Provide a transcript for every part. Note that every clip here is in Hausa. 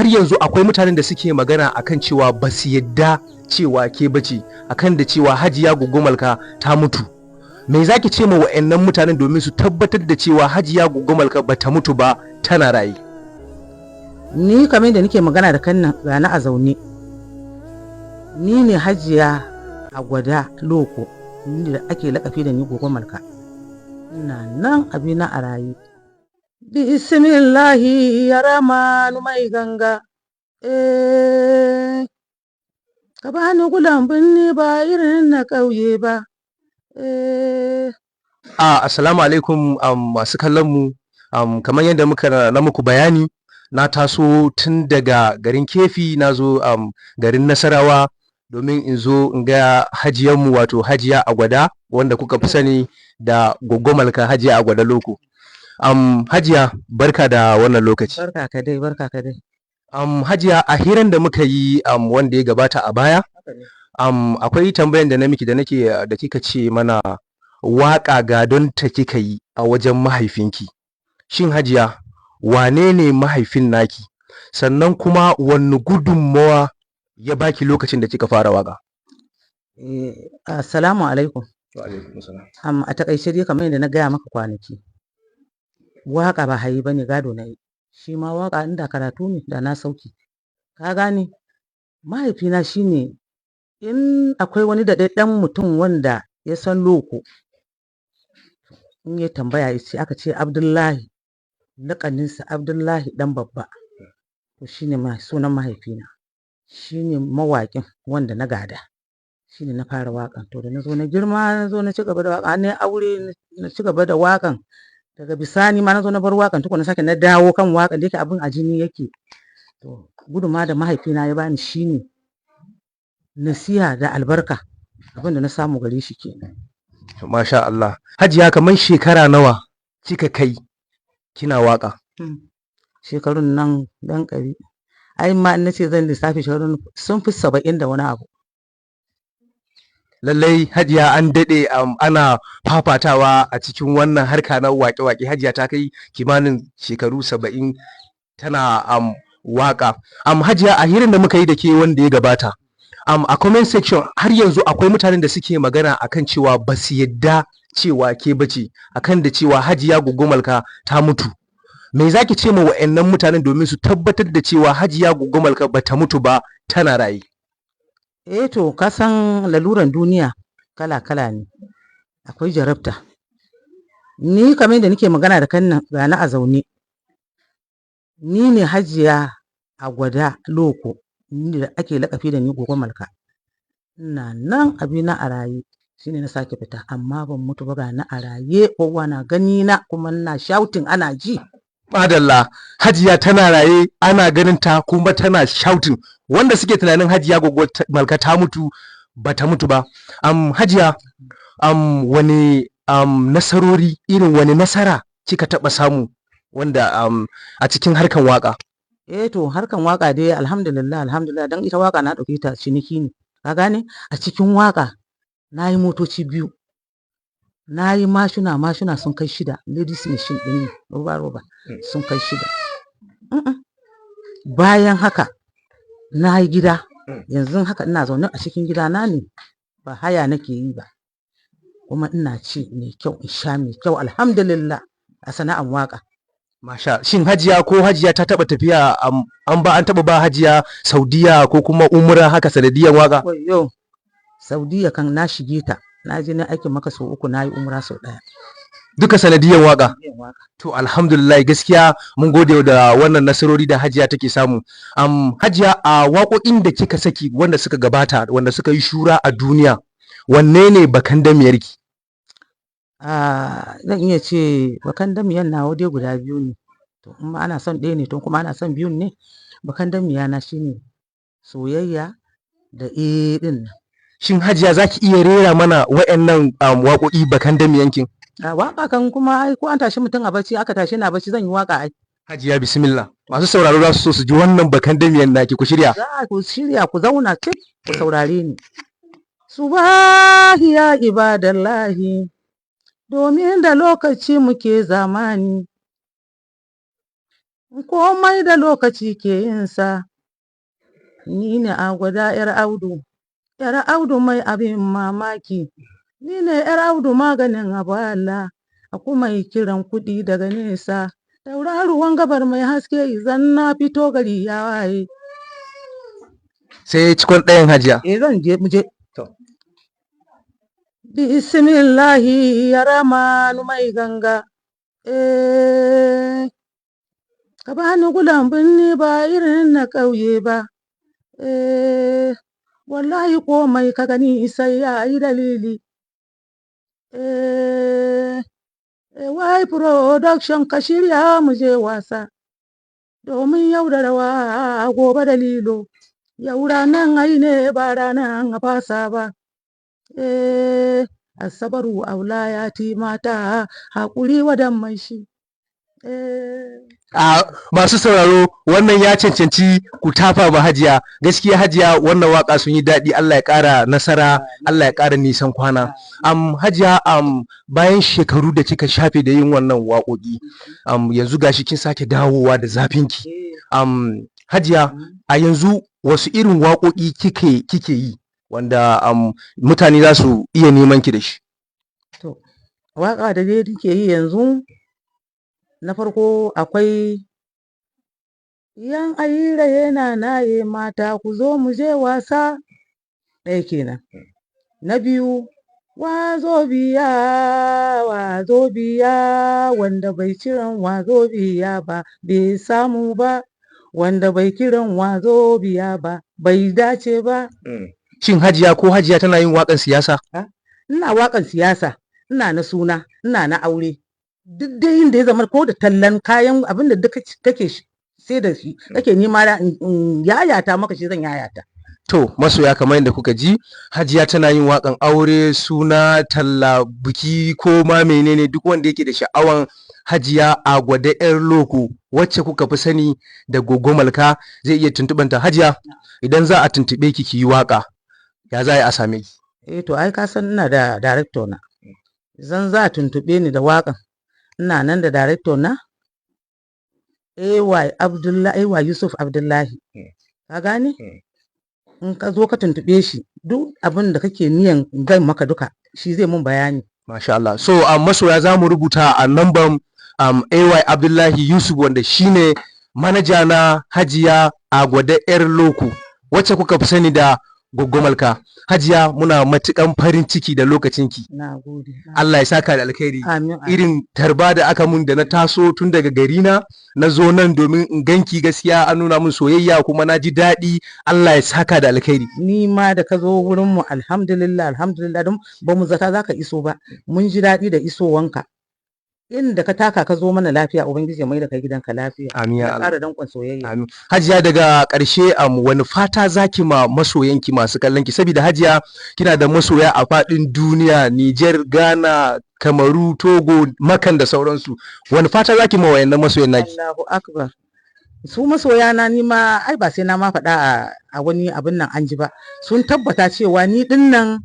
har yanzu akwai mutanen da suke magana akan cewa ba su yadda cewa ke bace, akan da cewa Hajiya Goggo Malka ta mutu. Me zaki ce ma wa'annan mutanen domin su tabbatar da cewa Hajiya Goggo Malka ba ta mutu ba, tana raye? Ni kamar da nake magana da kan nan gani a zaune, ni ne Hajiya Agwada Loko, ni da ake lakafi da ni Goggo Malka. Ina nan abina a raye. Bismillahi ya ramanu mai ganga, ka bani gulan binni ba irin na ƙauye ba. Assalamu alaikum masu kallon mu, kamar yadda na muku bayani, na taso tun daga garin Kefi na zo garin Nasarawa domin in zo in ga hajiyanmu, wato Hajiya Agwada, wanda kuka fi sani da Goggo Malka, Hajiya Agwada Loko. Hajiya, barka da wannan lokaci. Barka ka dai, barka ka dai. Hajiya, a hiran da muka yi wanda ya gabata a baya, akwai tambayan da na miki da kika ce mana waƙa gadon ta kika yi a wajen mahaifinki. Shin Hajiya, wane ne mahaifin naki? Sannan kuma wani gudunmawa ya baki lokacin da kika fara waƙa? Assalamu alaikum. Wa alaikum salam. A takaice dai kamar yadda na gaya maka kwanaki, waƙa ba hayi bane, gado na yi. Shi ma waƙa inda karatu ne da na sauki. Ka gane? Mahaifina shine, in akwai wani daɗaɗɗen mutum wanda ya san Loko, in ya tambaya ya ce aka ce Abdullahi, laƙaninsa Abdullahi ɗan babba, to shine sunan mahaifina. Shine mawaƙin wanda na gada. Shine na fara waƙan. To da na zo na girma, na zo na ci gaba da waƙa, na aure, na ci gaba da waƙan. Daga bisani ma na zo na bar waƙan, tukuna sake na dawo kan waƙan da yake abin a jini yake. To gudunmawa da mahaifina ya bani shine nasiha da albarka, abin da na samu gare shi kenan. Masha Allah. Hajiya, kamar shekara nawa kika kai kina waƙa? Shekarun nan dan ƙari, ai ma in nace zan lissafi shekarun sun fi 70 da wani abu. Lallai Hajiya, an daɗe ana fafatawa a cikin wannan harka na waƙe-waƙe. Hajiya ta kai kimanin shekaru 70 tana waƙa. Hajiya, a hirin da muka yi da ke wanda ya gabata, a comment section har yanzu akwai mutanen da suke magana akan cewa ba su yadda cewa ke bace, akan da cewa Hajiya Goggo Malka ta mutu. Me zaki ce ma wa'annan mutanen domin su tabbatar da cewa Hajiya Goggo Malka ba ta mutu ba, tana raye? To ka san laluran duniya kala-kala ne, akwai jarabta. Ni kamar da nake magana da kan nan gani a zaune, ni ne Hajiya Agwada Loko, ni da ake lakafi da ni Goggo Malka. Ina nan abina a raye. Shine na sake fita, amma ban mutu ba, gani a raye, kowa na gani na, kuma ina shouting ana ji. Madalla, Hajiya tana raye, ana ganin ta kuma tana shouting. Wanda suke tunanin Hajiya Goggo Malka ta mutu, ba ta mutu ba. Hajiya, wani nasarori, irin wani nasara kika taɓa samu wanda a cikin harkan waƙa? To harkan waƙa dai alhamdulillah, alhamdulillah, don ita waƙa na ɗauke ta ciniki ne. Ka gane? A cikin waƙa na yi motoci 2, na yi mashina sun kai 6, ladies machine ɗin roba sun kai 6. Bayan haka na yi gida, yanzu haka ina zaune a cikin gidana ne, ba haya nake yi ba, kuma ina ci mai kyau, in sha mai kyau, alhamdulillah, a sana'an waƙa. Masha, shin Hajiya ko Hajiya ta taɓa tafiya an taɓa ba Hajiya Saudiya ko kuma umra haka sanadiyan waƙa? Yau Saudiya kan na shige ta, na je na aikin maka sau 3, na yi umra sau 1. Duka sanadiyan waƙa? To alhamdulillah, gaskiya mun gode da wannan nasarori da Hajiya take samu. Hajiya, a waƙoƙin da kika saki wanda suka gabata, wanda suka yi shura a duniya, wanne ne bakan damiyarki? Zan iya ce bakan damiyan nawa dai guda 2 ne. To in ana son ɗaya ne, to kuma ana son 2 ne. Bakan damiya na shine soyayya da ɗin nan. Shin Hajiya, za ki iya rera mana wa'annan waƙoƙi bakan damiyankin? Waƙa kan kuma ai ko an tashi mutum a bacci, aka tashi na bacci, zan yi waƙa ai. Hajiya, bismillah. Masu sauraro za su so su ji wannan bakan damiyan naki, ku shirya. Za ku shirya, ku zauna cik ku saurare ni. Subahi ya ibadallahi, domin da lokaci muke zamani. komai da lokaci ke yinsa. Ni ne Agwada 'yar Audu, 'yar Audu mai abin mamaki. Ni ne 'yar Audu maganin abala, a kuma yi kiran kuɗi daga nesa. Tauraruwan gabar mai haske izan na fito gari ya waye. sai cikon ɗayan Hajiya. Zan je mu je. Bismillahi ya ramanu mai ganga. Ka bani gulan binni ba irin na ƙauye ba. Wallahi komai ka gani sai ya yi dalili. Wai production ka shirya mu je wasa. Domin yau da rawa gobe da lilo. Yau ranan ai ne ba ranan a fasa ba. Asabaru aula ya ti mata haƙuri wadan mai shi. Masu sauraro wannan ya cancanci ku tafa ba Hajiya. Gaskiya Hajiya wannan waka sun yi daɗi. Allah ya ƙara nasara, Allah ya ƙara nisan kwana. Hajiya bayan shekaru da kika shafe da yin wannan waƙoƙi, yanzu gashi kin sake dawowa da zafinki. Hajiya, a yanzu wasu irin waƙoƙi kike yi wanda mutane za su iya neman ki da shi? To, waƙa da dai nake yi yanzu, na farko akwai yan ayira yana naye mata ku zo mu je wasa, ɗaya kenan. Na biyu, wazo biya wanda bai kiran wazo biya ba bai samu ba, wanda bai kiran wazo biya ba bai dace ba. Shin Hajiya ko Hajiya tana yin waƙan siyasa? Ina waƙan siyasa, ina na suna, ina na aure. Duk dai yin da ya zama ko da tallan kayan abin da duka kake sai da shi kake nema in yayata maka shi zan yayata. To masoya kamar yadda kuka ji, Hajiya tana yin waƙan aure, suna, talla, biki ko ma menene. Duk wanda yake da sha'awan Hajiya Agwada 'yar Loko wacce kuka fi sani da Goggo Malka zai iya tuntuɓanta. Hajiya, idan za a tuntuɓe ki yi waƙa, ya za a same ki? To ai ka san ina da director na. Zan za a tuntuɓe ni da waƙan, ina nan da director na AY Yusuf Abdullahi. Ka gane? In ka zo ka tuntuɓe shi, duk abin da kake niyan gan maka duka shi zai mun bayani. Masha Allah. So masoya za mu rubuta a namban AY Abdullahi Yusuf wanda shine manaja na Hajiya Agwada 'yar Loko wacce kuka fi sani da Goggo Malka. Hajiya, muna matukan farin ciki da lokacinki. Allah ya saka da alkhairi. Irin tarba da aka mun da na taso tun daga garina na zo nan domin in ganki, gaskiya an nuna mun soyayya kuma na ji daɗi. Allah ya saka da alkhairi. Ni ma da ka zo wurin mu alhamdulillah don ba mu zata zaka iso ba. Mun ji daɗi da isowanka. Inda ka taka ka zo mana lafiya, ubangiji mai da kai gidanka lafiya. Amin ya Allah. Dankon soyayya. Amin. Hajiya, daga ƙarshe wani fata zaki ma masoyanki masu kallon ki, saboda Hajiya kina da masoya a faɗin duniya, Niger, Ghana, Kamaru, Togo, Makan da sauransu. Wani fata zaki ma wayannan masoyan naki? Allahu akbar. Su masoya na ni ma ai ba sai na ma faɗa a wani abin nan an ji ba. Sun tabbata cewa ni din nan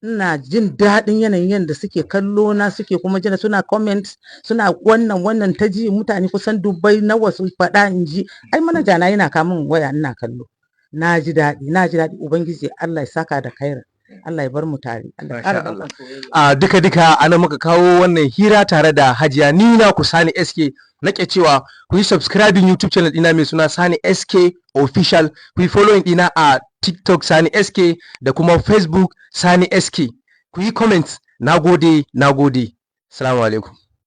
ina jin daɗin yanayin yadda suke kallo na, suke kuma jina, suna comment, suna wannan ta ji mutane kusan dubbai na wasu faɗa in ji. Ai manaja na yana kamun waya ina kallo. Na ji daɗi. Ubangiji Allah ya saka da kaira. Allah ya bar mu tare. Duka ana muka kawo wannan hira tare da Hajiya. Ni na ku Sani SK nake cewa ku yi subscribing YouTube channel ɗina mai suna Sani SK Official. Ku yi following ɗina a TikTok Sani SK da kuma Facebook Sani SK. Ku yi comment. Nagode. Assalamu alaikum.